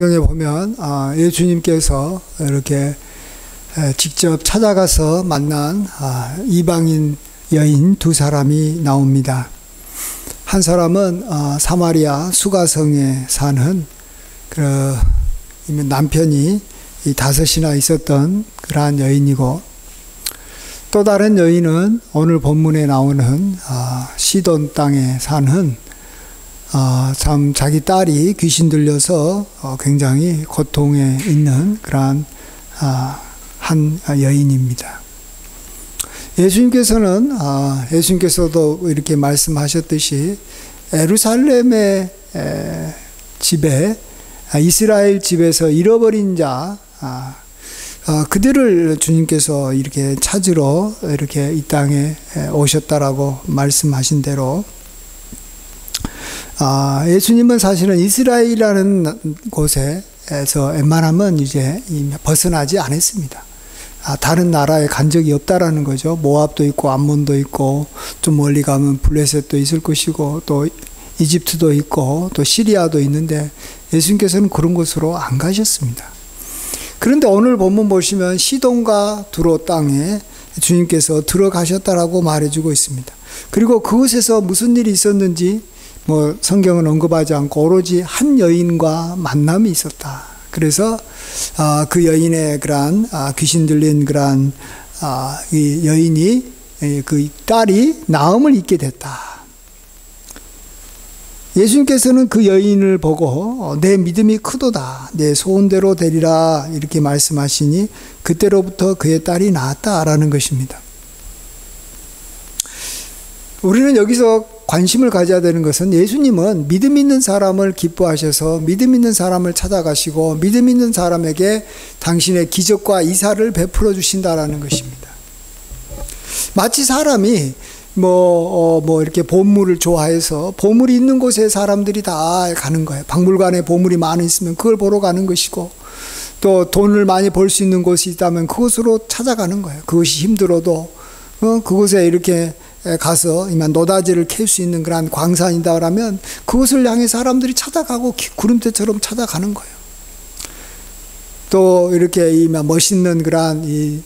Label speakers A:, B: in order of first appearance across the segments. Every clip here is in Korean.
A: 성경에 보면 예수님께서 이렇게 직접 찾아가서 만난 이방인 여인 두 사람이 나옵니다. 한 사람은 사마리아 수가성에 사는 남편이 다섯이나 있었던 그러한 여인이고, 또 다른 여인은 오늘 본문에 나오는 시돈 땅에 사는 참 자기 딸이 귀신 들려서 굉장히 고통에 있는 그러한 한 여인입니다. 예수님께서도 이렇게 말씀하셨듯이 예루살렘의 집에 이스라엘 집에서 잃어버린 자 그들을 주님께서 이렇게 찾으러 이렇게 이 땅에 오셨다라고 말씀하신 대로, 예수님은 사실은 이스라엘이라는 곳에서 웬만하면 이제 벗어나지 않았습니다. 다른 나라에 간 적이 없다라는 거죠. 모압도 있고 암몬도 있고, 좀 멀리 가면 블레셋도 있을 것이고, 또 이집트도 있고, 또 시리아도 있는데 예수님께서는 그런 곳으로 안 가셨습니다. 그런데 오늘 본문 보시면 시돈과 두로 땅에 주님께서 들어가셨다라고 말해주고 있습니다. 그리고 그곳에서 무슨 일이 있었는지 성경은 언급하지 않고 오로지 한 여인과 만남이 있었다. 그래서 그 여인의 그러한 귀신 들린 그러한 이 여인이 그 딸이 나음을 입게 됐다. 예수님께서는 그 여인을 보고 내 믿음이 크도다, 내 소원대로 되리라 이렇게 말씀하시니 그때로부터 그의 딸이 나았다라는 것입니다. 우리는 여기서 관심을 가져야 되는 것은, 예수님은 믿음 있는 사람을 기뻐하셔서 믿음 있는 사람을 찾아가시고 믿음 있는 사람에게 당신의 기적과 이사를 베풀어 주신다라는 것입니다. 마치 사람이 이렇게 보물을 좋아해서 보물이 있는 곳에 사람들이 다 가는 거예요. 박물관에 보물이 많이 있으면 그걸 보러 가는 것이고, 또 돈을 많이 벌 수 있는 곳이 있다면 그곳으로 찾아가는 거예요. 그것이 힘들어도 그곳에 이렇게 가서 이만 노다지를 캘 수 있는 그런 광산이다 그러면 그것을 향해 사람들이 찾아가고 구름대처럼 찾아가는 거예요. 또 이렇게 이 멋있는 그런 이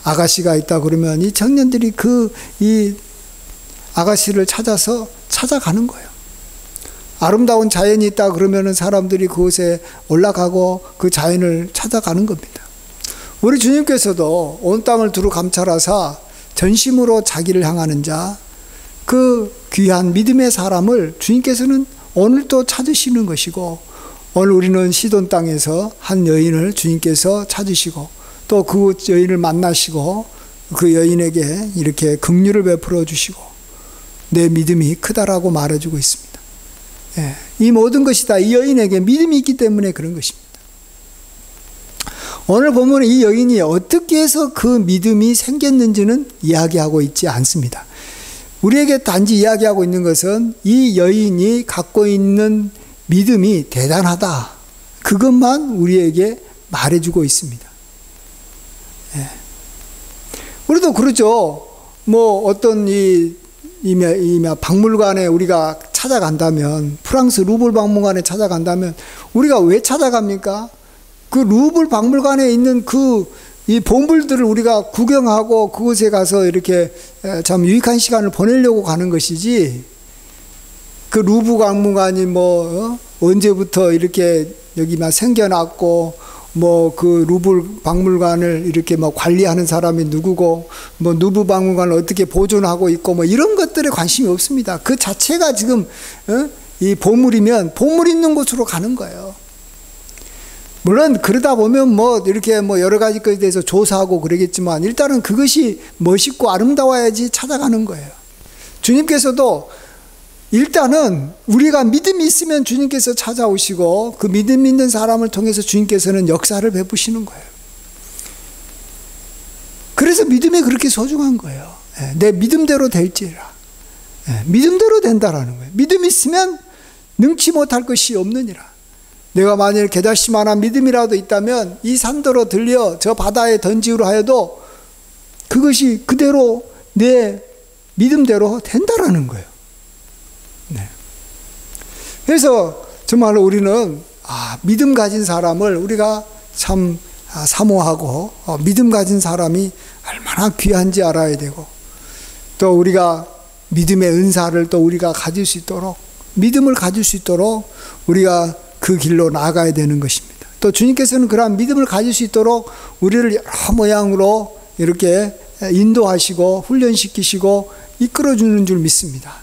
A: 아가씨가 있다 그러면 이 청년들이 이 아가씨를 찾아가는 거예요. 아름다운 자연이 있다 그러면은 사람들이 그곳에 올라가고 그 자연을 찾아가는 겁니다. 우리 주님께서도 온 땅을 두루 감찰하사 전심으로 자기를 향하는 자, 그 귀한 믿음의 사람을 주님께서는 오늘 또 찾으시는 것이고, 오늘 우리는 시돈 땅에서 한 여인을 주님께서 찾으시고 또 그 여인을 만나시고 그 여인에게 이렇게 긍휼을 베풀어 주시고 내 믿음이 크다라고 말해주고 있습니다. 이 모든 것이 다 이 여인에게 믿음이 있기 때문에 그런 것입니다. 오늘 보면 이 여인이 어떻게 해서 그 믿음이 생겼는지는 이야기하고 있지 않습니다. 우리에게 단지 이야기하고 있는 것은 이 여인이 갖고 있는 믿음이 대단하다, 그것만 우리에게 말해주고 있습니다. 우리도 그렇죠. 어떤 이 박물관에 우리가 찾아간다면, 프랑스 루브르 박물관에 찾아간다면 우리가 왜 찾아갑니까? 그 루브르 박물관에 있는 이 보물들을 우리가 구경하고 그곳에 가서 이렇게 참 유익한 시간을 보내려고 가는 것이지, 그 루브르 박물관이 언제부터 이렇게 여기만 생겨났고 그 루브르 박물관을 이렇게 관리하는 사람이 누구고 루브르 박물관을 어떻게 보존하고 있고 이런 것들에 관심이 없습니다. 그 자체가 지금 이 보물이면 보물 있는 곳으로 가는 거예요. 물론 그러다 보면 이렇게 여러 가지 것에 대해서 조사하고 그러겠지만 일단은 그것이 멋있고 아름다워야지 찾아가는 거예요. 주님께서도 일단은 우리가 믿음이 있으면 주님께서 찾아오시고 그 믿음 있는 사람을 통해서 주님께서는 역사를 베푸시는 거예요. 그래서 믿음이 그렇게 소중한 거예요. 내 믿음대로 될지라. 믿음대로 된다라는 거예요. 믿음이 있으면 능치 못할 것이 없느니라. 내가 만일 게다시만한 믿음이라도 있다면 이 산더러 들려 저 바다에 던지우려 하여도 그것이 그대로 내 믿음대로 된다라는 거예요. 그래서 정말로 우리는 믿음 가진 사람을 우리가 참 사모하고 믿음 가진 사람이 얼마나 귀한지 알아야 되고, 또 우리가 믿음의 은사를 또 우리가 가질 수 있도록, 믿음을 가질 수 있도록 우리가 그 길로 나아가야 되는 것입니다. 또 주님께서는 그러한 믿음을 가질 수 있도록 우리를 여러 모양으로 이렇게 인도하시고 훈련시키시고 이끌어주는 줄 믿습니다.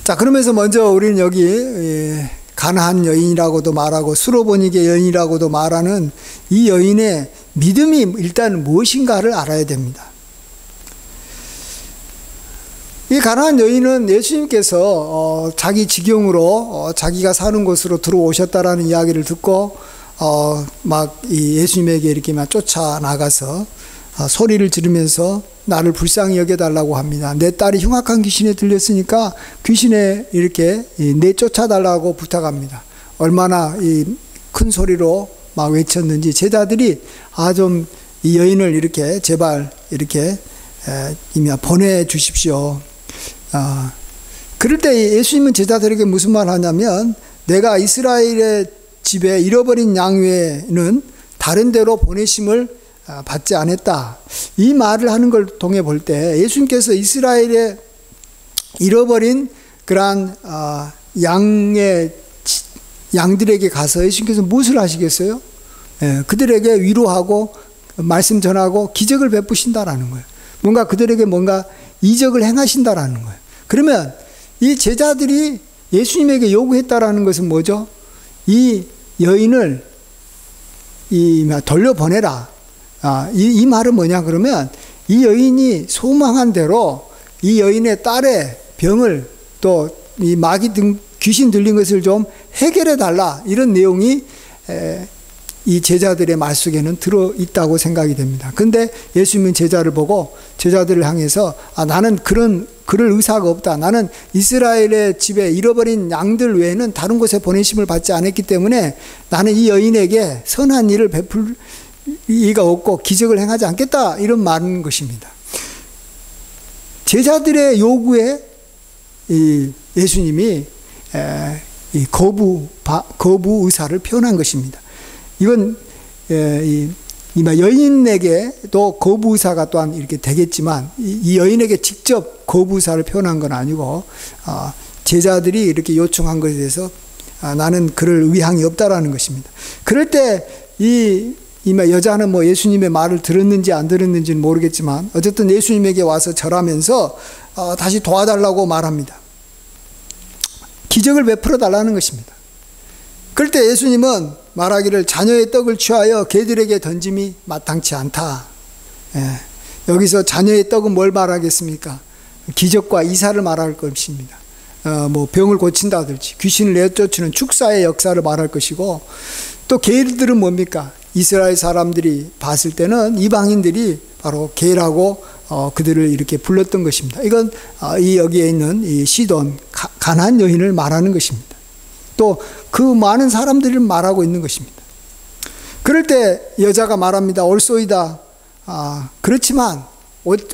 A: 자, 그러면서 먼저 우리는 여기 가나안 여인이라고도 말하고 수로보니게 여인이라고도 말하는 이 여인의 믿음이 일단 무엇인가를 알아야 됩니다. 이 가나안 여인은 예수님께서 자기 직영으로 자기가 사는 곳으로 들어오셨다라는 이야기를 듣고 막 예수님에게 이렇게 막 쫓아나가서 소리를 지르면서 나를 불쌍히 여겨달라고 합니다. 내 딸이 흉악한 귀신에 들렸으니까 귀신에 이렇게 내쫓아달라고 부탁합니다. 얼마나 큰 소리로 막 외쳤는지 제자들이 좀 이 여인을 이렇게 제발 이렇게 보내 주십시오. 그럴 때 예수님은 제자들에게 무슨 말 하냐면, 내가 이스라엘의 집에 잃어버린 양 외에는 다른 데로 보내심을 받지 않았다. 이 말을 하는 걸 통해 볼 때 예수님께서 이스라엘에 잃어버린 그러한 양들에게 가서 예수님께서 무엇을 하시겠어요? 그들에게 위로하고 말씀 전하고 기적을 베푸신다라는 거예요. 뭔가 그들에게 뭔가 이적을 행하신다라는 거예요. 그러면 이 제자들이 예수님에게 요구했다라는 것은 뭐죠? 이 여인을 돌려보내라. 이 말은 뭐냐 그러면, 이 여인이 소망한 대로 이 여인의 딸의 병을 또 이 마귀 등 귀신 들린 것을 좀 해결해 달라, 이런 내용이 이 제자들의 말 속에는 들어있다고 생각이 됩니다. 근데 예수님은 제자를 보고 제자들을 향해서 나는 그럴 의사가 없다. 나는 이스라엘의 집에 잃어버린 양들 외에는 다른 곳에 보내심을 받지 않았기 때문에 나는 이 여인에게 선한 일을 베풀 이가 없고 기적을 행하지 않겠다, 이런 말인 것입니다. 제자들의 요구에 예수님이 거부 의사를 표현한 것입니다. 이건 여인에게도 거부 의사가 또한 이렇게 되겠지만, 이 여인에게 직접 거부 의사를 표현한 건 아니고 제자들이 이렇게 요청한 것에 대해서 나는 그럴 의향이 없다라는 것입니다. 그럴 때 이 여자는 뭐 예수님의 말을 들었는지 안 들었는지는 모르겠지만 어쨌든 예수님에게 와서 절하면서 다시 도와달라고 말합니다. 기적을 베풀어 달라는 것입니다. 그럴 때 예수님은 말하기를 자녀의 떡을 취하여 개들에게 던짐이 마땅치 않다. 여기서 자녀의 떡은 뭘 말하겠습니까? 기적과 이사를 말할 것입니다. 뭐 병을 고친다든지 귀신을 내쫓는 축사의 역사를 말할 것이고, 또 개들은 뭡니까? 이스라엘 사람들이 봤을 때는 이방인들이 바로 개라고 그들을 이렇게 불렀던 것입니다. 이건 여기에 있는 이 시돈 가나안 여인을 말하는 것입니다. 또 그 많은 상사람들을 말하고 있는 것입니다. 그럴 때 여자가 말합니다. 옳소이다. 그렇지만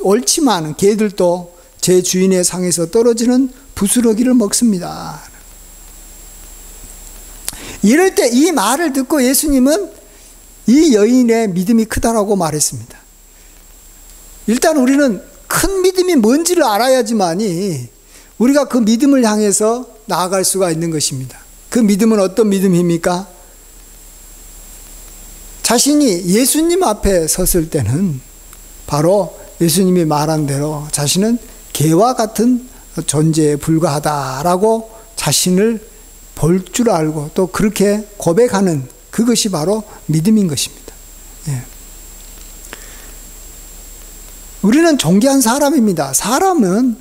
A: 옳지만 개들도 제 주인의 상에서 떨어지는 부스러기를 먹습니다. 이럴 때 이 말을 듣고 예수님은 이 여인의 믿음이 크다라고 말했습니다. 일단 우리는 큰 믿음이 뭔지를 알아야지만이 우리가 그 믿음을 향해서 나아갈 수가 있는 것입니다. 그 믿음은 어떤 믿음입니까? 자신이 예수님 앞에 섰을 때는 바로 예수님이 말한 대로 자신은 개와 같은 존재에 불과하다라고 자신을 볼 줄 알고 또 그렇게 고백하는 그것이 바로 믿음인 것입니다. 우리는 존귀한 사람입니다. 사람은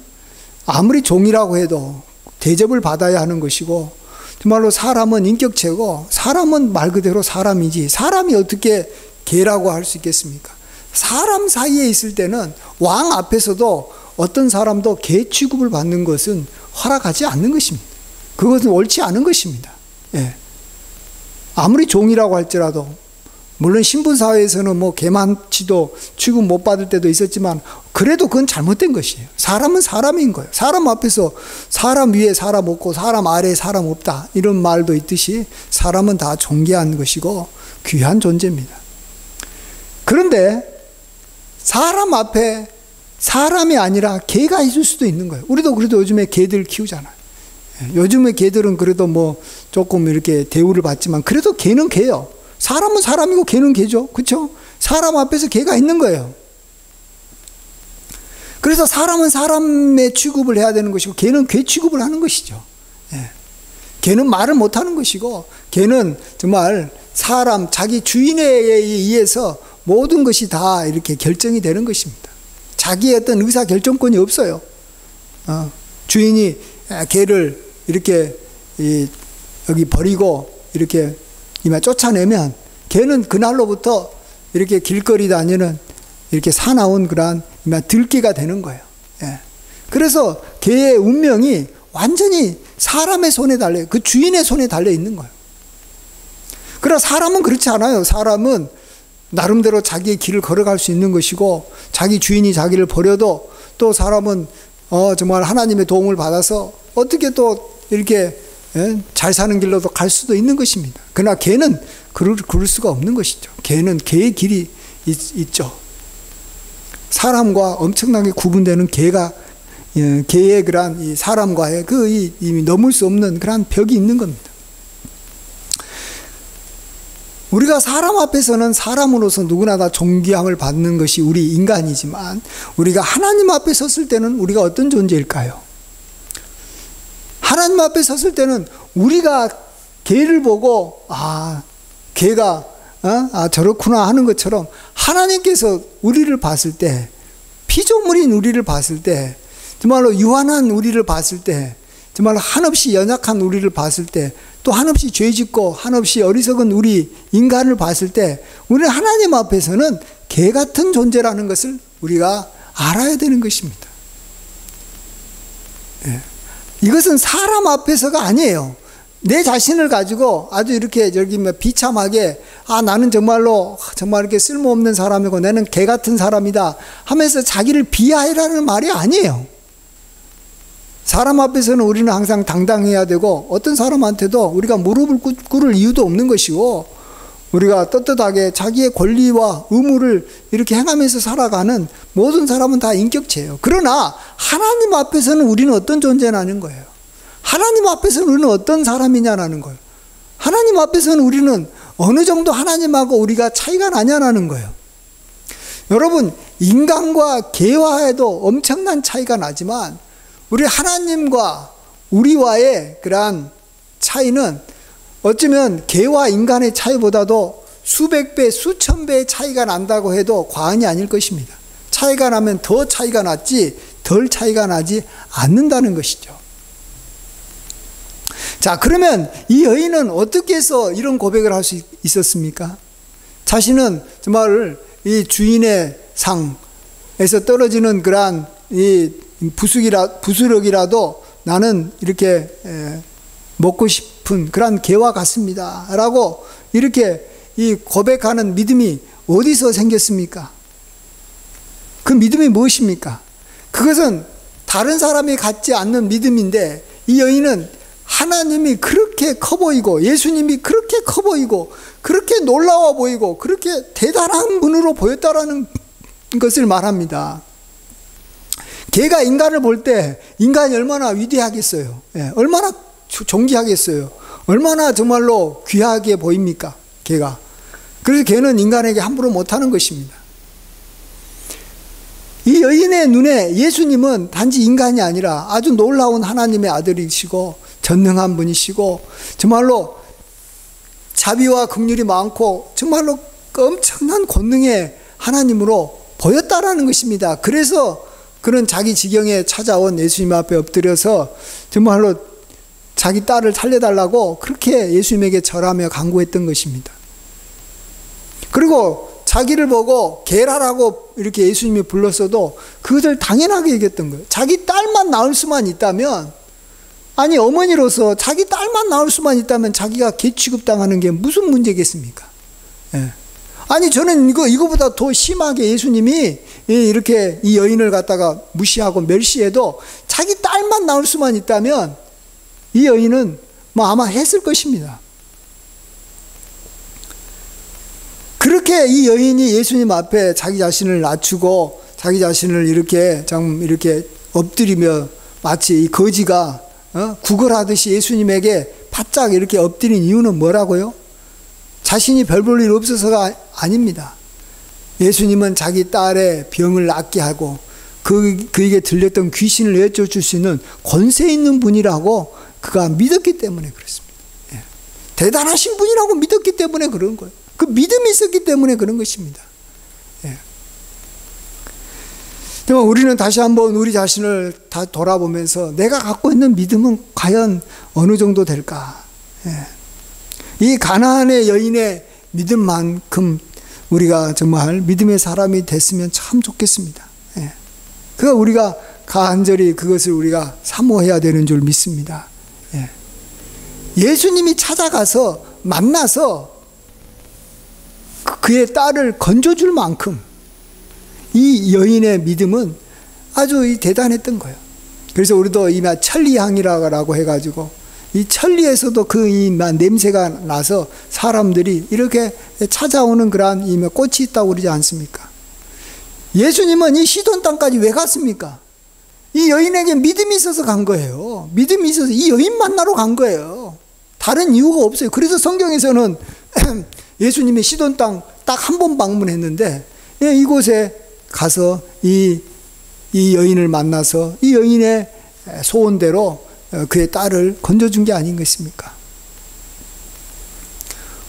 A: 아무리 종이라고 해도 대접을 받아야 하는 것이고, 정말로 사람은 인격체고 사람은 말 그대로 사람이지 사람이 어떻게 개라고 할 수 있겠습니까? 사람 사이에 있을 때는 왕 앞에서도 어떤 사람도 개 취급을 받는 것은 허락하지 않는 것입니다. 그것은 옳지 않은 것입니다. 아무리 종이라고 할지라도 물론 신분사회에서는 뭐 개만치도 취급 못 받을 때도 있었지만 그래도 그건 잘못된 것이에요. 사람은 사람인 거예요. 사람 앞에서 사람 위에 사람 없고 사람 아래에 사람 없다, 이런 말도 있듯이 사람은 다 존귀한 것이고 귀한 존재입니다. 그런데 사람 앞에 사람이 아니라 개가 있을 수도 있는 거예요. 우리도 그래도 요즘에 개들 키우잖아요. 요즘에 개들은 그래도 뭐 조금 이렇게 대우를 받지만 그래도 개는 개요. 사람은 사람이고 개는 개죠. 그렇죠? 사람 앞에서 개가 있는 거예요. 그래서 사람은 사람의 취급을 해야 되는 것이고 개는 개 취급을 하는 것이죠. 예. 개는 말을 못하는 것이고 개는 정말 사람, 자기 주인에 의해서 모든 것이 다 이렇게 결정이 되는 것입니다. 자기의 어떤 의사결정권이 없어요. 주인이 개를 이렇게 여기 버리고 이렇게 쫓아내면 개는 그날로부터 이렇게 길거리 다니는 이렇게 사나운 그러한 들개가 되는 거예요. 예. 그래서 개의 운명이 완전히 사람의 손에 달려, 그 주인의 손에 달려 있는 거예요. 그러나 사람은 그렇지 않아요. 사람은 나름대로 자기의 길을 걸어갈 수 있는 것이고 자기 주인이 자기를 버려도 또 사람은 정말 하나님의 도움을 받아서 어떻게 또 이렇게 잘 사는 길로도 갈 수도 있는 것입니다. 그러나 개는 그럴 수가 없는 것이죠. 개는 개의 길이 있죠. 사람과 엄청나게 구분되는 개의 그러한 이 사람과의 이 넘을 수 없는 그러한 벽이 있는 겁니다. 우리가 사람 앞에서는 사람으로서 누구나 다 존귀함을 받는 것이 우리 인간이지만 우리가 하나님 앞에 섰을 때는 우리가 어떤 존재일까요? 하나님 앞에 섰을 때는 우리가 개를 보고 개가 저렇구나 하는 것처럼 하나님께서 우리를 봤을 때, 피조물인 우리를 봤을 때, 정말로 유한한 우리를 봤을 때, 정말로 한없이 연약한 우리를 봤을 때, 또 한없이 죄짓고 한없이 어리석은 우리 인간을 봤을 때 우리는 하나님 앞에서는 개 같은 존재라는 것을 우리가 알아야 되는 것입니다. 예. 이것은 사람 앞에서가 아니에요. 내 자신을 가지고 아주 이렇게 비참하게 나는 정말 이렇게 쓸모없는 사람이고 나는 개 같은 사람이다 하면서 자기를 비하해라는 말이 아니에요. 사람 앞에서는 우리는 항상 당당해야 되고 어떤 사람한테도 우리가 무릎을 꿇을 이유도 없는 것이고 우리가 떳떳하게 자기의 권리와 의무를 이렇게 행하면서 살아가는 모든 사람은 다 인격체예요. 그러나 하나님 앞에서는 우리는 어떤 존재냐는 거예요. 하나님 앞에서는 우리는 어떤 사람이냐는 거예요. 하나님 앞에서는 우리는 어느 정도 하나님하고 우리가 차이가 나냐는 거예요. 여러분, 인간과 개와에도 엄청난 차이가 나지만 우리 하나님과 우리와의 그러한 차이는 어쩌면 개와 인간의 차이보다도 수백 배, 수천 배의 차이가 난다고 해도 과언이 아닐 것입니다. 차이가 나면 더 차이가 났지 덜 차이가 나지 않는다는 것이죠. 자, 그러면 이 여인은 어떻게 해서 이런 고백을 할 수 있었습니까? 자신은 정말 이 주인의 상에서 떨어지는 그러한 이 부스럭이라도 나는 이렇게 먹고 싶은 그런 개와 같습니다 라고 이렇게 이 고백하는 믿음이 어디서 생겼습니까? 그 믿음이 무엇입니까? 그것은 다른 사람이 갖지 않는 믿음인데 이 여인은 하나님이 그렇게 커 보이고 예수님이 그렇게 커 보이고 그렇게 놀라워 보이고 그렇게 대단한 분으로 보였다라는 것을 말합니다. 개가 인간을 볼 때 인간이 얼마나 위대하겠어요. 얼마나 존귀하겠어요. 얼마나 정말로 귀하게 보입니까? 개가. 그래서 개는 인간에게 함부로 못하는 것입니다. 이 여인의 눈에 예수님은 단지 인간이 아니라 아주 놀라운 하나님의 아들이시고 전능한 분이시고 정말로 자비와 긍휼이 많고 정말로 엄청난 권능의 하나님으로 보였다라는 것입니다. 그래서 그는 자기 지경에 찾아온 예수님 앞에 엎드려서 정말로 자기 딸을 살려달라고 그렇게 예수님에게 절하며 간구했던 것입니다. 그리고 자기를 보고 게라라고 이렇게 예수님이 불렀어도 그것을 당연하게 여겼던 거예요. 자기 딸만 낳을 수만 있다면, 아니 어머니로서 자기 딸만 낳을 수만 있다면 자기가 개 취급당하는 게 무슨 문제겠습니까? 예. 아니, 저는 이거보다 더 심하게 예수님이 이렇게 이 여인을 갖다가 무시하고 멸시해도 자기 딸만 나올 수만 있다면 이 여인은 뭐 아마 했을 것입니다. 그렇게 이 여인이 예수님 앞에 자기 자신을 낮추고 자기 자신을 이렇게 엎드리며 마치 이 거지가 구걸하듯이 예수님에게 바짝 이렇게 엎드린 이유는 뭐라고요? 자신이 별 볼 일 없어서가 아닙니다. 예수님은 자기 딸의 병을 낫게 하고 그에게 들렸던 귀신을 내쫓을 수 있는 권세 있는 분이라고 그가 믿었기 때문에 그렇습니다. 예. 대단하신 분이라고 믿었기 때문에 그런 거예요. 그 믿음이 있었기 때문에 그런 것입니다. 예. 우리는 다시 한번 우리 자신을 다 돌아보면서 내가 갖고 있는 믿음은 과연 어느 정도 될까? 예. 이 가나안의 여인의 믿음만큼 우리가 정말 믿음의 사람이 됐으면 참 좋겠습니다. 예. 그러니까 우리가 간절히 그것을 우리가 사모해야 되는 줄 믿습니다. 예. 예수님이 찾아가서 만나서 그의 딸을 건져줄 만큼 이 여인의 믿음은 아주 대단했던 거예요. 그래서 우리도 이 천리향이라고 해가지고 이 천리에서도 그 냄새가 나서 사람들이 이렇게 찾아오는 그러한 꽃이 있다고 그러지 않습니까? 예수님은 이 시돈 땅까지 왜 갔습니까? 이 여인에게 믿음이 있어서 간 거예요. 믿음이 있어서 이 여인 만나러 간 거예요. 다른 이유가 없어요. 그래서 성경에서는 예수님이 시돈 땅 딱 한 번 방문했는데 이곳에 가서 이 여인을 만나서 이 여인의 소원대로 그의 딸을 건져준 게 아닌 것입니까?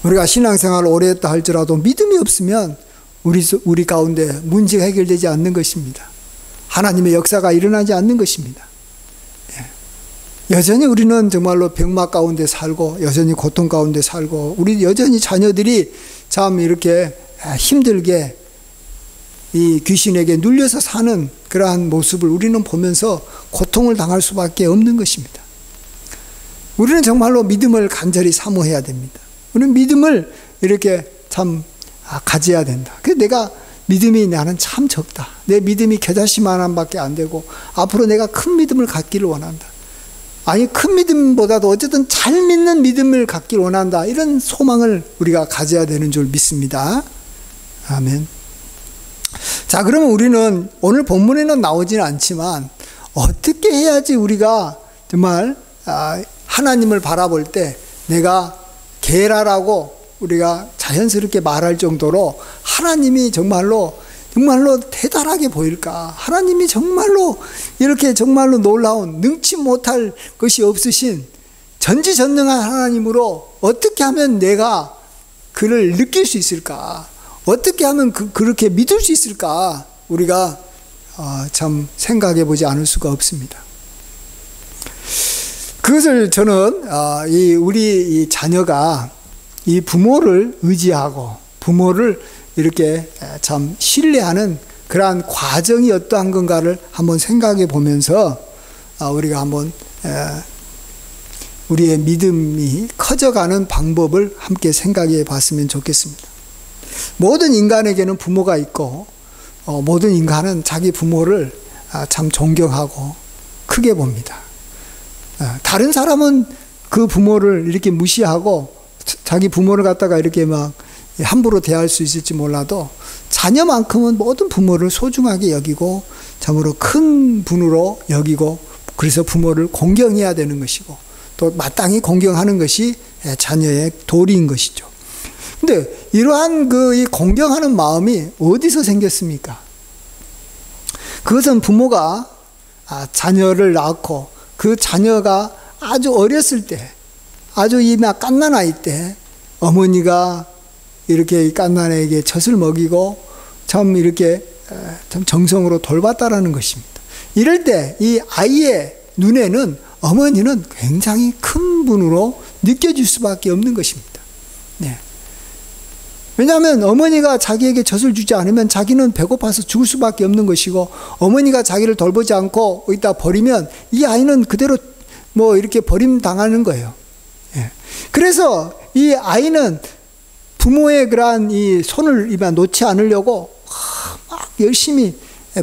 A: 우리가 신앙생활을 오래 했다 할지라도 믿음이 없으면 우리 가운데 문제가 해결되지 않는 것입니다. 하나님의 역사가 일어나지 않는 것입니다. 여전히 우리는 정말로 병막 가운데 살고 여전히 고통 가운데 살고 우리 여전히 자녀들이 참 이렇게 힘들게 이 귀신에게 눌려서 사는 그러한 모습을 우리는 보면서 고통을 당할 수밖에 없는 것입니다. 우리는 정말로 믿음을 간절히 사모해야 됩니다. 우리는 믿음을 이렇게 참 가져야 된다. 그래서 내가 믿음이 나는 참 적다. 내 믿음이 겨자씨만함밖에 안 되고 앞으로 내가 큰 믿음을 갖기를 원한다. 아니 큰 믿음보다도 어쨌든 잘 믿는 믿음을 갖기를 원한다. 이런 소망을 우리가 가져야 되는 줄 믿습니다. 아멘. 자, 그러면 우리는 오늘 본문에는 나오지는 않지만 어떻게 해야지 우리가 정말 하나님을 바라볼 때 내가 게라라고 우리가 자연스럽게 말할 정도로 하나님이 정말로 대단하게 보일까? 하나님이 정말로 이렇게 정말로 놀라운 능치 못할 것이 없으신 전지전능한 하나님으로 어떻게 하면 내가 그를 느낄 수 있을까? 어떻게 하면 그렇게 믿을 수 있을까? 우리가 참 생각해 보지 않을 수가 없습니다. 그것을 저는 우리 이 자녀가 이 부모를 의지하고 부모를 이렇게 참 신뢰하는 그러한 과정이 어떠한 건가를 한번 생각해 보면서 우리가 한번 우리의 믿음이 커져가는 방법을 함께 생각해 봤으면 좋겠습니다. 모든 인간에게는 부모가 있고 모든 인간은 자기 부모를 참 존경하고 크게 봅니다. 다른 사람은 그 부모를 이렇게 무시하고 자기 부모를 갖다가 이렇게 막 함부로 대할 수 있을지 몰라도 자녀만큼은 모든 부모를 소중하게 여기고 참으로 큰 분으로 여기고 그래서 부모를 공경해야 되는 것이고 또 마땅히 공경하는 것이 자녀의 도리인 것이죠. 근데 이러한 이 공경하는 마음이 어디서 생겼습니까? 그것은 부모가 자녀를 낳고 그 자녀가 아주 어렸을 때 아주 갓난아이 때 어머니가 이렇게 갓난아이에게 젖을 먹이고 참 이렇게 참 정성으로 돌봤다라는 것입니다. 이럴 때 이 아이의 눈에는 어머니는 굉장히 큰 분으로 느껴질 수밖에 없는 것입니다. 네. 왜냐하면 어머니가 자기에게 젖을 주지 않으면 자기는 배고파서 죽을 수밖에 없는 것이고 어머니가 자기를 돌보지 않고 이따 버리면 이 아이는 그대로 이렇게 버림당하는 거예요. 예. 그래서 이 아이는 부모의 그러한 이 손을 놓지 않으려고 막 열심히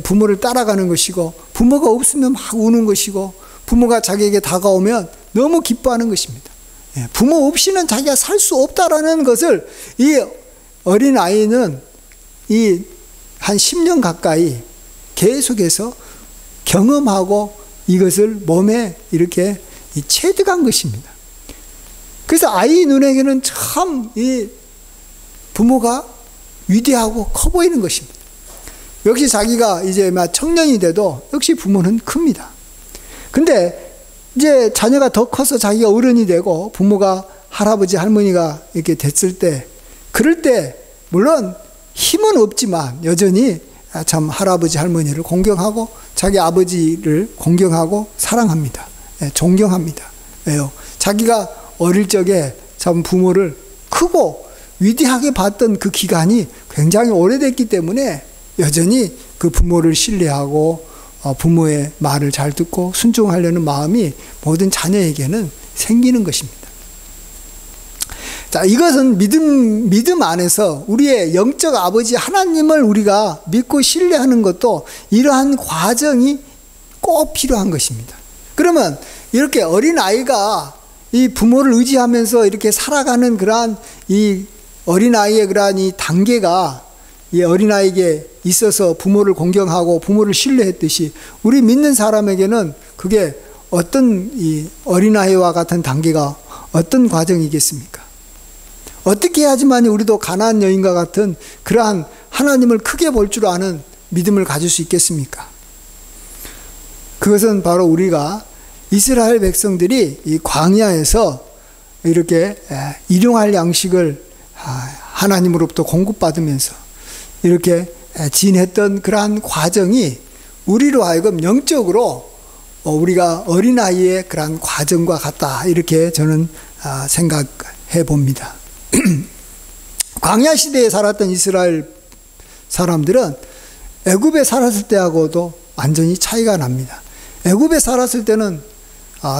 A: 부모를 따라가는 것이고, 부모가 없으면 막 우는 것이고, 부모가 자기에게 다가오면 너무 기뻐하는 것입니다. 부모 없이는 자기가 살 수 없다라는 것을 이 어린아이는 한 10년 가까이 계속해서 경험하고 이것을 몸에 이렇게 체득한 것입니다. 그래서 아이 눈에게는 참 이 부모가 위대하고 커 보이는 것입니다. 역시 자기가 이제 막 청년이 돼도 역시 부모는 큽니다. 근데 이제 자녀가 더 커서 자기가 어른이 되고 부모가 할아버지 할머니가 이렇게 됐을 때, 그럴 때 물론 힘은 없지만 여전히 참 할아버지 할머니를 공경하고 자기 아버지를 공경하고 사랑합니다. 존경합니다. 왜요? 자기가 어릴 적에 참 부모를 크고 위대하게 봤던 그 기간이 굉장히 오래됐기 때문에 여전히 그 부모를 신뢰하고 부모의 말을 잘 듣고 순종하려는 마음이 모든 자녀에게는 생기는 것입니다. 자, 이것은 믿음 안에서 우리의 영적 아버지 하나님을 우리가 믿고 신뢰하는 것도 이러한 과정이 꼭 필요한 것입니다. 그러면 이렇게 어린아이가 이 부모를 의지하면서 이렇게 살아가는 그러한 이 어린아이의 그러한 이 단계가 이 어린아이에게 있어서 부모를 공경하고 부모를 신뢰했듯이 우리 믿는 사람에게는 그게 어떤 이 어린아이와 같은 단계가 어떤 과정이겠습니까? 어떻게 해야지만 우리도 가나안 여인과 같은 그러한 하나님을 크게 볼 줄 아는 믿음을 가질 수 있겠습니까? 그것은 바로 우리가 이스라엘 백성들이 이 광야에서 이렇게 일용할 양식을 하나님으로부터 공급받으면서 이렇게 지냈던 그러한 과정이 우리로 하여금 영적으로 우리가 어린아이의 그러한 과정과 같다, 이렇게 저는 생각해 봅니다. 광야 시대에 살았던 이스라엘 사람들은 애굽에 살았을 때하고도 완전히 차이가 납니다. 애굽에 살았을 때는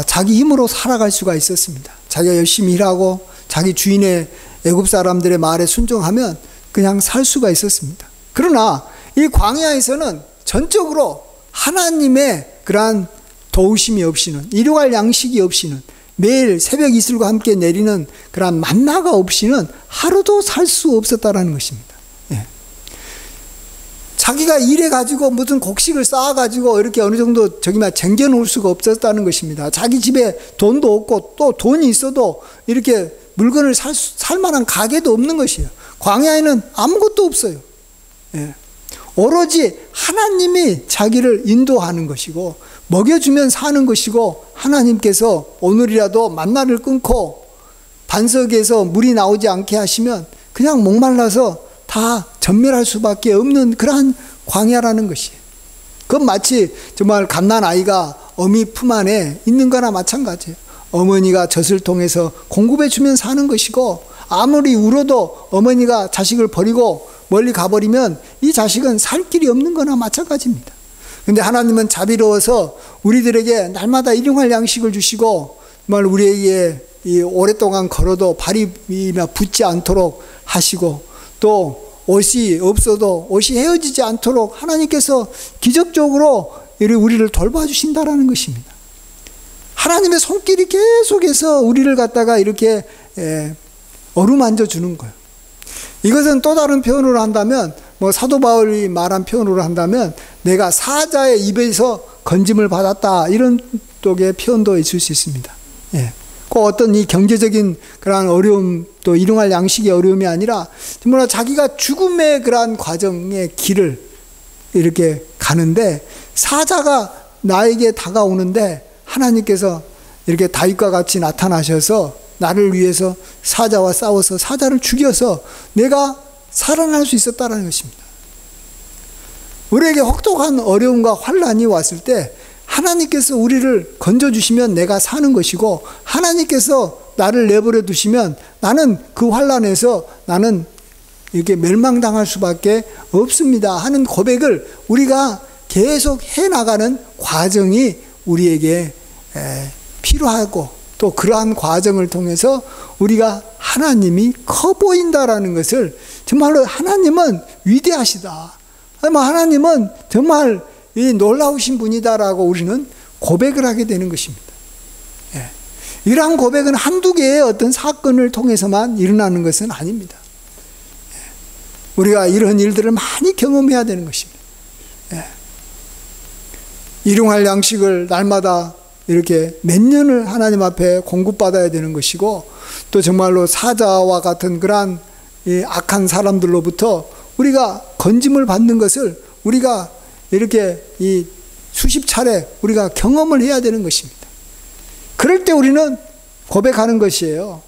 A: 자기 힘으로 살아갈 수가 있었습니다. 자기가 열심히 일하고 자기 주인의 애굽 사람들의 말에 순종하면 그냥 살 수가 있었습니다. 그러나 이 광야에서는 전적으로 하나님의 그러한 도우심이 없이는, 일용할 양식이 없이는, 매일 새벽 이슬과 함께 내리는 그러한 만나가 없이는 하루도 살 수 없었다라는 것입니다. 예. 자기가 일해가지고 무슨 곡식을 쌓아가지고 이렇게 어느 정도 쟁겨놓을 수가 없었다는 것입니다. 자기 집에 돈도 없고 또 돈이 있어도 이렇게 물건을 살 만한 가게도 없는 것이에요. 광야에는 아무것도 없어요. 예. 오로지 하나님이 자기를 인도하는 것이고 먹여주면 사는 것이고, 하나님께서 오늘이라도 만나를 끊고 반석에서 물이 나오지 않게 하시면 그냥 목말라서 다 전멸할 수밖에 없는 그러한 광야라는 것이에요. 그건 마치 정말 갓난아이가 어미 품 안에 있는 거나 마찬가지예요. 어머니가 젖을 통해서 공급해 주면 사는 것이고, 아무리 울어도 어머니가 자식을 버리고 멀리 가버리면 이 자식은 살 길이 없는 거나 마찬가지입니다. 근데 하나님은 자비로워서 우리들에게 날마다 일용할 양식을 주시고, 정말 우리에게 이 오랫동안 걸어도 발이 붓지 않도록 하시고, 또 옷이 없어도 옷이 헤어지지 않도록 하나님께서 기적적으로 우리를 돌봐주신다라는 것입니다. 하나님의 손길이 계속해서 우리를 갖다가 이렇게 어루만져 주는 거예요. 이것은 또 다른 표현으로 한다면, 사도 바울이 말한 표현으로 한다면 내가 사자의 입에서 건짐을 받았다, 이런 쪽의 표현도 있을 수 있습니다. 예. 꼭 어떤 이 경제적인 그러한 어려움, 또 일용할 양식의 어려움이 아니라 정말 자기가 죽음의 그러한 과정의 길을 이렇게 가는데, 사자가 나에게 다가오는데 하나님께서 이렇게 다윗과 같이 나타나셔서 나를 위해서 사자와 싸워서 사자를 죽여서 내가 살아날 수 있었다는 것입니다. 우리에게 혹독한 어려움과 환난이 왔을 때 하나님께서 우리를 건져주시면 내가 사는 것이고, 하나님께서 나를 내버려 두시면 나는 그 환난에서 나는 이렇게 멸망당할 수밖에 없습니다 하는 고백을 우리가 계속 해나가는 과정이 우리에게 필요하고, 또 그러한 과정을 통해서 우리가 하나님이 커 보인다라는 것을, 정말로 하나님은 위대하시다, 하나님은 정말 이 놀라우신 분이다라고 우리는 고백을 하게 되는 것입니다. 예. 이러한 고백은 한두 개의 어떤 사건을 통해서만 일어나는 것은 아닙니다. 예. 우리가 이런 일들을 많이 경험해야 되는 것입니다. 예. 일용할 양식을 날마다 이렇게 몇 년을 하나님 앞에 공급받아야 되는 것이고, 또 정말로 사자와 같은 그러한 악한 사람들로부터 우리가 건짐을 받는 것을 우리가 이렇게 이 수십 차례 우리가 경험을 해야 되는 것입니다. 그럴 때 우리는 고백하는 것이에요.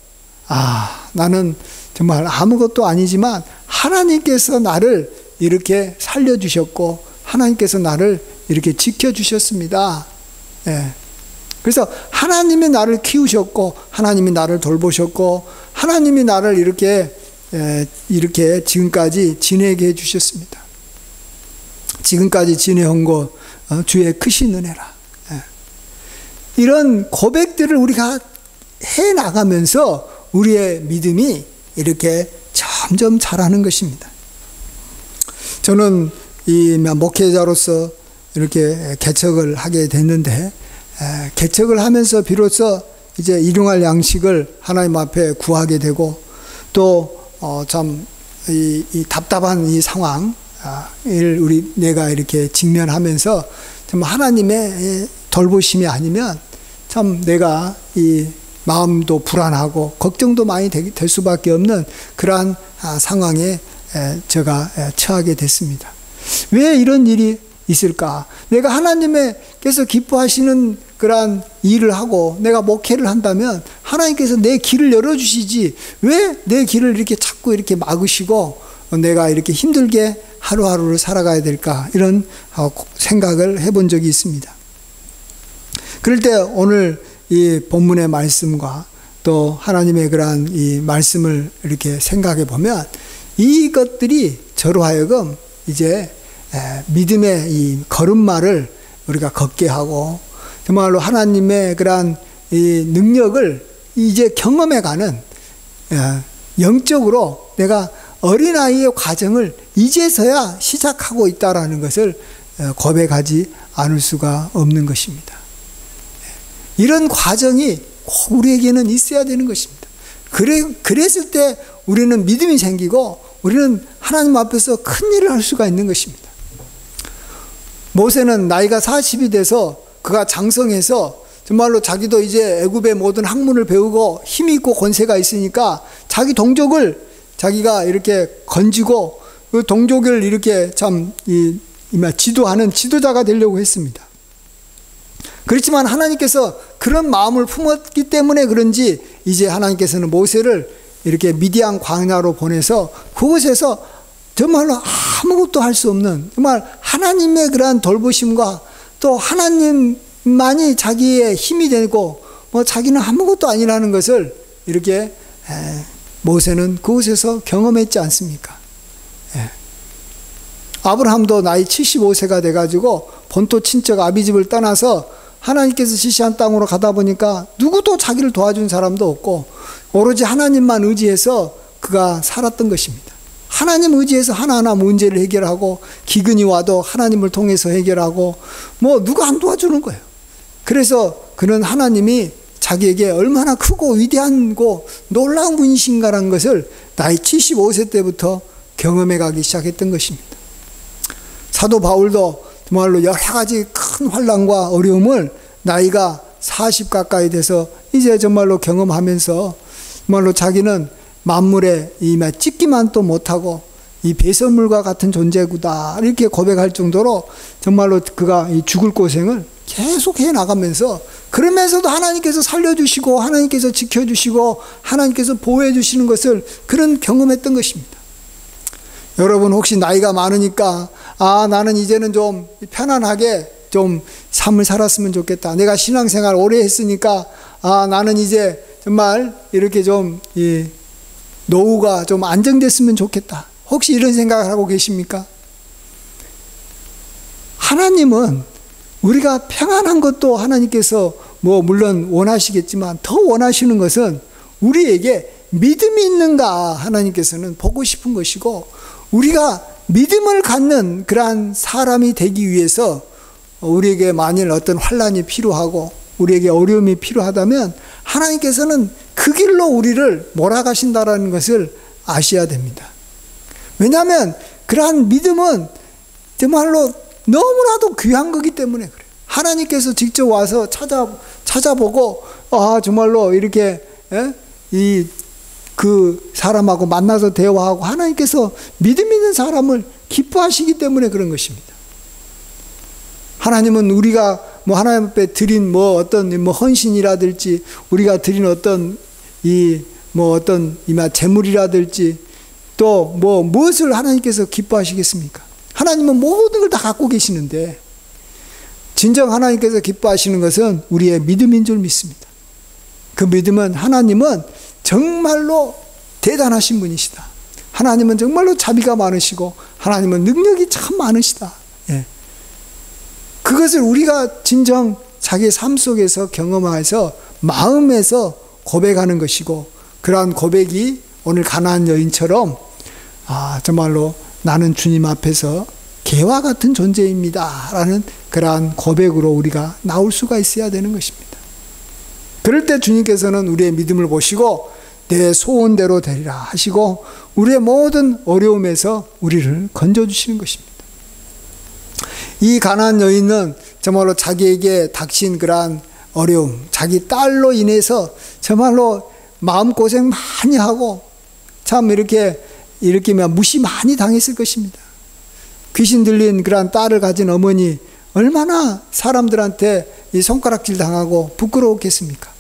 A: 나는 정말 아무것도 아니지만 하나님께서 나를 이렇게 살려주셨고 하나님께서 나를 이렇게 지켜주셨습니다. 예. 그래서 하나님이 나를 키우셨고 하나님이 나를 돌보셨고 하나님이 나를 이렇게 지금까지 지내게 해주셨습니다. 지금까지 지내온 것 주의 크신 은혜라. 이런 고백들을 우리가 해나가면서 우리의 믿음이 이렇게 점점 자라는 것입니다. 저는 이 목회자로서 이렇게 개척을 하게 됐는데, 개척을 하면서 비로소 이제 일용할 양식을 하나님 앞에 구하게 되고, 또 참 이 답답한 이 상황을 내가 이렇게 직면하면서 참 하나님의 돌보심이 아니면 참 내가 이 마음도 불안하고 걱정도 많이 될 수밖에 없는 그러한 상황에 제가 처하게 됐습니다. 왜 이런 일이 있을까? 내가 하나님께서 기뻐하시는 그러한 일을 하고 내가 목회를 한다면 하나님께서 내 길을 열어주시지 왜 내 길을 이렇게 자꾸 이렇게 막으시고 내가 이렇게 힘들게 하루하루를 살아가야 될까? 이런 생각을 해본 적이 있습니다. 그럴 때 오늘 이 본문의 말씀과 또 하나님의 그러한 이 말씀을 이렇게 생각해 보면 이것들이 저로 하여금 이제 믿음의 이 걸음마를 우리가 걷게 하고 정말로 하나님의 그러한 이 능력을 이제 경험해가는 영적으로 내가 어린아이의 과정을 이제서야 시작하고 있다라는 것을 고백하지 않을 수가 없는 것입니다. 이런 과정이 꼭 우리에게는 있어야 되는 것입니다. 그랬을 때 우리는 믿음이 생기고 우리는 하나님 앞에서 큰 일을 할 수가 있는 것입니다. 모세는 나이가 40이 돼서 그가 장성해서 정말로 자기도 이제 애굽의 모든 학문을 배우고 힘이 있고 권세가 있으니까 자기 동족을 자기가 이렇게 건지고 그 동족을 이렇게 참 지도하는 지도자가 되려고 했습니다. 그렇지만 하나님께서 그런 마음을 품었기 때문에 그런지 이제 하나님께서는 모세를 이렇게 미디안 광야로 보내서 그곳에서 정말로 아무것도 할 수 없는 정말 하나님의 그러한 돌보심과 또 하나님만이 자기의 힘이 되고 뭐 자기는 아무것도 아니라는 것을 이렇게 모세는 그곳에서 경험했지 않습니까? 아브라함도 나이 75세가 돼가지고 본토 친척 아비집을 떠나서 하나님께서 지시한 땅으로 가다 보니까 누구도 자기를 도와준 사람도 없고 오로지 하나님만 의지해서 그가 살았던 것입니다. 하나님 의지해서 하나하나 문제를 해결하고 기근이 와도 하나님을 통해서 해결하고 뭐 누가 안 도와주는 거예요. 그래서 그는 하나님이 자기에게 얼마나 크고 위대하고 놀라운 분이신가라는 것을 나이 75세 때부터 경험해 가기 시작했던 것입니다. 사도 바울도 정말로 여러 가지 큰 환난과 어려움을 나이가 40 가까이 돼서 이제 정말로 경험하면서 정말로 자기는 만물에 찍기만 또 못하고 이 배설물과 같은 존재구다 이렇게 고백할 정도로 정말로 그가 이 죽을 고생을 계속 해 나가면서 그러면서도 하나님께서 살려주시고 하나님께서 지켜주시고 하나님께서 보호해 주시는 것을 그런 경험했던 것입니다. 여러분 혹시 나이가 많으니까 나는 이제는 좀 편안하게 좀 삶을 살았으면 좋겠다. 내가 신앙생활 오래 했으니까 나는 이제 정말 이렇게 좀 노후가 좀 안정됐으면 좋겠다. 혹시 이런 생각을 하고 계십니까? 하나님은 우리가 평안한 것도 하나님께서 뭐 물론 원하시겠지만 더 원하시는 것은 우리에게 믿음이 있는가 하나님께서는 보고 싶은 것이고, 우리가 믿음을 갖는 그러한 사람이 되기 위해서 우리에게 만일 어떤 환난이 필요하고 우리에게 어려움이 필요하다면 하나님께서는 그 길로 우리를 몰아가신다라는 것을 아셔야 됩니다. 왜냐하면 그러한 믿음은 정말로 너무나도 귀한 거기 때문에 그래요. 하나님께서 직접 와서 찾아보고 정말로 이렇게 그 사람하고 만나서 대화하고 하나님께서 믿음 있는 사람을 기뻐하시기 때문에 그런 것입니다. 하나님은 우리가 뭐 하나님 앞에 드린 뭐 어떤 뭐 헌신이라든지 우리가 드린 어떤 재물이라든지 또 뭐 무엇을 하나님께서 기뻐하시겠습니까? 하나님은 모든 걸 다 갖고 계시는데 진정 하나님께서 기뻐하시는 것은 우리의 믿음인 줄 믿습니다. 그 믿음은 하나님은 정말로 대단하신 분이시다. 하나님은 정말로 자비가 많으시고 하나님은 능력이 참 많으시다. 그것을 우리가 진정 자기 삶 속에서 경험해서 마음에서 고백하는 것이고, 그러한 고백이 오늘 가나안 여인처럼 정말로 나는 주님 앞에서 개와 같은 존재입니다 라는 그러한 고백으로 우리가 나올 수가 있어야 되는 것입니다. 그럴 때 주님께서는 우리의 믿음을 보시고 내 소원대로 되리라 하시고 우리의 모든 어려움에서 우리를 건져주시는 것입니다. 이 가나안 여인은 정말로 자기에게 닥친 그러한 어려움, 자기 딸로 인해서 정말로 마음고생 많이 하고 참 이렇게 무시 많이 당했을 것입니다. 귀신 들린 그러한 딸을 가진 어머니 얼마나 사람들한테 이 손가락질 당하고 부끄러웠겠습니까?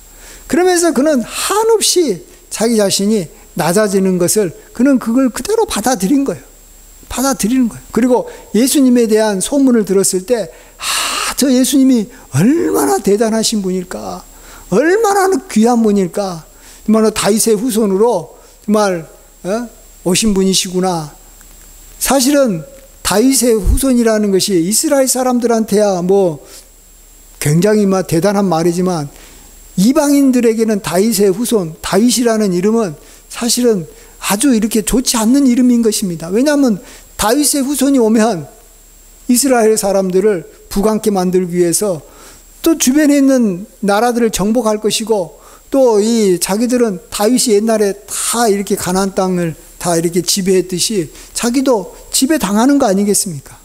A: 그러면서 그는 한없이 자기 자신이 낮아지는 것을 그는 그걸 그대로 받아들이는 거예요. 그리고 예수님에 대한 소문을 들었을 때 저 예수님이 얼마나 대단하신 분일까, 얼마나 귀한 분일까, 정말 다윗의 후손으로 정말 오신 분이시구나. 사실은 다윗의 후손이라는 것이 이스라엘 사람들한테야 뭐 굉장히 대단한 말이지만 이방인들에게는 다윗의 후손, 다윗이라는 이름은 사실은 아주 이렇게 좋지 않는 이름인 것입니다. 왜냐하면 다윗의 후손이 오면 이스라엘 사람들을 부강케 만들기 위해서 또 주변에 있는 나라들을 정복할 것이고, 또 이 자기들은 다윗이 옛날에 다 이렇게 가나안 땅을 다 이렇게 지배했듯이 자기도 지배당하는 거 아니겠습니까?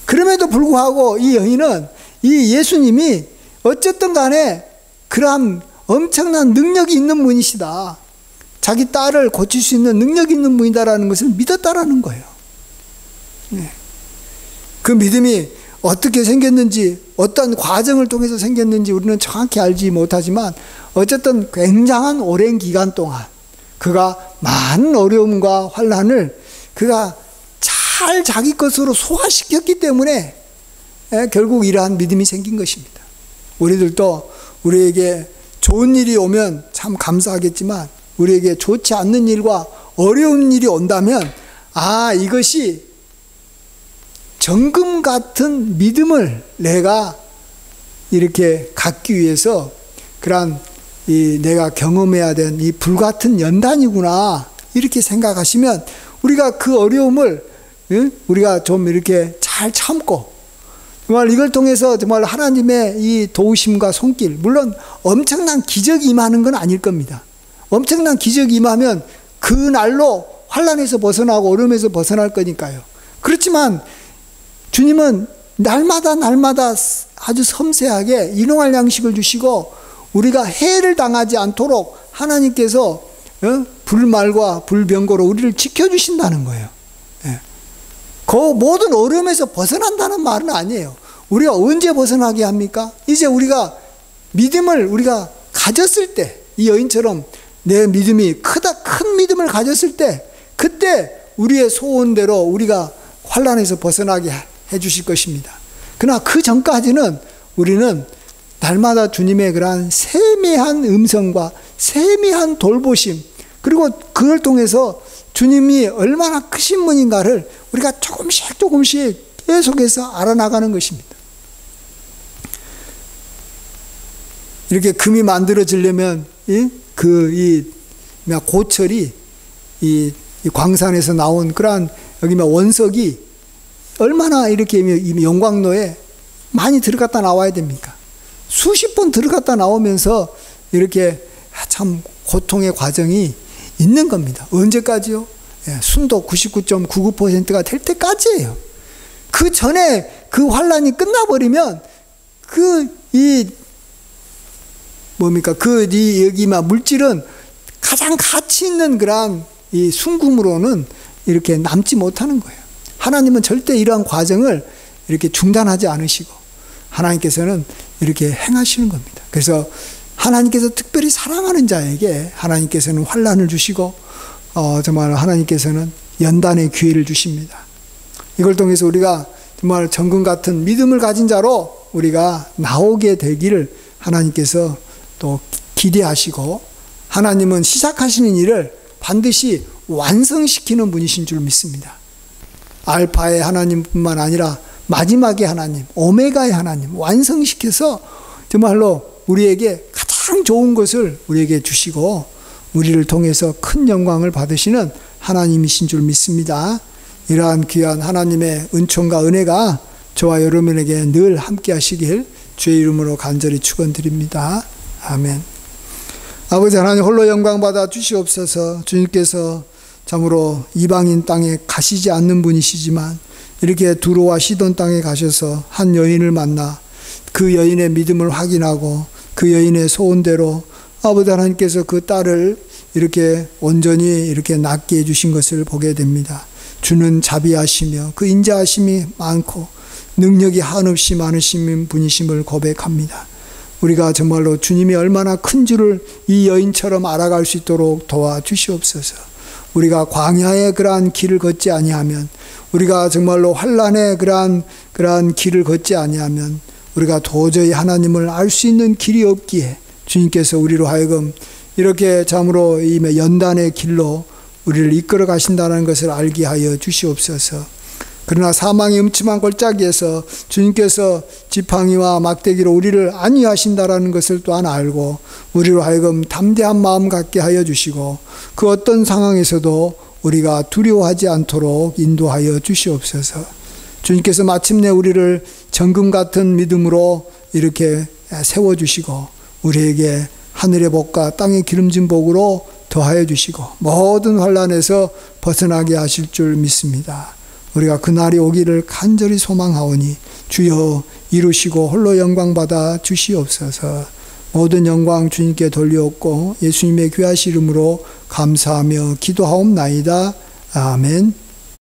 A: 그럼에도 불구하고 이 여인은 이 예수님이 어쨌든 간에 그러한 엄청난 능력이 있는 분이시다, 자기 딸을 고칠 수 있는 능력이 있는 분이다라는 것을 믿었다라는 거예요. 그 믿음이 어떻게 생겼는지, 어떤 과정을 통해서 생겼는지 우리는 정확히 알지 못하지만 어쨌든 굉장한 오랜 기간 동안 그가 많은 어려움과 환난을 그가 잘 자기 것으로 소화시켰기 때문에 결국 이러한 믿음이 생긴 것입니다. 우리들도 우리에게 좋은 일이 오면 참 감사하겠지만 우리에게 좋지 않는 일과 어려운 일이 온다면 이것이 정금 같은 믿음을 내가 이렇게 갖기 위해서 그러한 내가 경험해야 된 이 불같은 연단이구나, 이렇게 생각하시면 우리가 그 어려움을 우리가 좀 이렇게 잘 참고 정말 이걸 통해서 정말 하나님의 이 도우심과 손길, 물론 엄청난 기적이 임하는 건 아닐 겁니다. 엄청난 기적이 임하면 그 날로 환난에서 벗어나고 어려움에서 벗어날 거니까요. 그렇지만 주님은 날마다 아주 섬세하게 일용할 양식을 주시고 우리가 해를 당하지 않도록 하나님께서 불말과 불병거로 우리를 지켜주신다는 거예요. 그 모든 어려움에서 벗어난다는 말은 아니에요. 우리가 언제 벗어나게 합니까? 이제 우리가 믿음을 우리가 가졌을 때, 이 여인처럼 내 믿음이 큰 믿음을 가졌을 때, 그때 우리의 소원대로 우리가 환난에서 벗어나게 해주실 것입니다. 그러나 그 전까지는 우리는 날마다 주님의 그러한 세미한 음성과 세미한 돌보심, 그리고 그걸 통해서 주님이 얼마나 크신 분인가를 우리가 조금씩 계속해서 알아나가는 것입니다. 이렇게 금이 만들어지려면 고철이 이 광산에서 나온 그러한 여기 원석이 얼마나 이렇게 영광로에 많이 들어갔다 나와야 됩니까? 수십 번 들어갔다 나오면서 이렇게 참 고통의 과정이 있는 겁니다. 언제까지요? 순도 99.99%가 될 때까지예요. 그 전에 그 환란이 끝나버리면 여기 물질은 가장 가치 있는 그런 이 순금으로는 이렇게 남지 못하는 거예요. 하나님은 절대 이러한 과정을 이렇게 중단하지 않으시고 하나님께서는 이렇게 행하시는 겁니다. 그래서 하나님께서 특별히 사랑하는 자에게 하나님께서는 환란을 주시고 정말 하나님께서는 연단의 기회를 주십니다. 이걸 통해서 우리가 정말 정금 같은 믿음을 가진 자로 우리가 나오게 되기를 하나님께서 또 기대하시고 하나님은 시작하시는 일을 반드시 완성시키는 분이신 줄 믿습니다. 알파의 하나님뿐만 아니라 마지막의 하나님, 오메가의 하나님 완성시켜서 정말로 우리에게 가장 좋은 것을 우리에게 주시고 우리를 통해서 큰 영광을 받으시는 하나님이신 줄 믿습니다. 이러한 귀한 하나님의 은총과 은혜가 저와 여러분에게 늘 함께 하시길 주의 이름으로 간절히 축원드립니다. 아멘. 아버지 하나님 홀로 영광 받아 주시옵소서. 주님께서 참으로 이방인 땅에 가시지 않는 분이시지만 이렇게 두로와 시돈 땅에 가셔서 한 여인을 만나 그 여인의 믿음을 확인하고 그 여인의 소원대로 아버지 하나님께서 그 딸을 이렇게 온전히 이렇게 낫게 해주신 것을 보게 됩니다. 주는 자비하시며 그 인자하심이 많고 능력이 한없이 많으신 분이심을 고백합니다. 우리가 정말로 주님이 얼마나 큰 줄을 이 여인처럼 알아갈 수 있도록 도와주시옵소서. 우리가 광야의 그러한 길을 걷지 아니하면, 우리가 정말로 환란의 그러한 길을 걷지 아니하면 우리가 도저히 하나님을 알 수 있는 길이 없기에 주님께서 우리로 하여금 이렇게 참으로 이 연단의 길로 우리를 이끌어 가신다는 것을 알게 하여 주시옵소서. 그러나 사망의 음침한 골짜기에서 주님께서 지팡이와 막대기로 우리를 안위하신다라는 것을 또한 알고 우리로 하여금 담대한 마음 갖게 하여 주시고 그 어떤 상황에서도 우리가 두려워하지 않도록 인도하여 주시옵소서. 주님께서 마침내 우리를 정금 같은 믿음으로 이렇게 세워주시고 우리에게 하늘의 복과 땅의 기름진 복으로 더하여 주시고 모든 환난에서 벗어나게 하실 줄 믿습니다. 우리가 그날이 오기를 간절히 소망하오니 주여 이루시고 홀로 영광 받아 주시옵소서. 모든 영광 주님께 돌려옵고 예수님의 귀하신 이름으로 감사하며 기도하옵나이다. 아멘.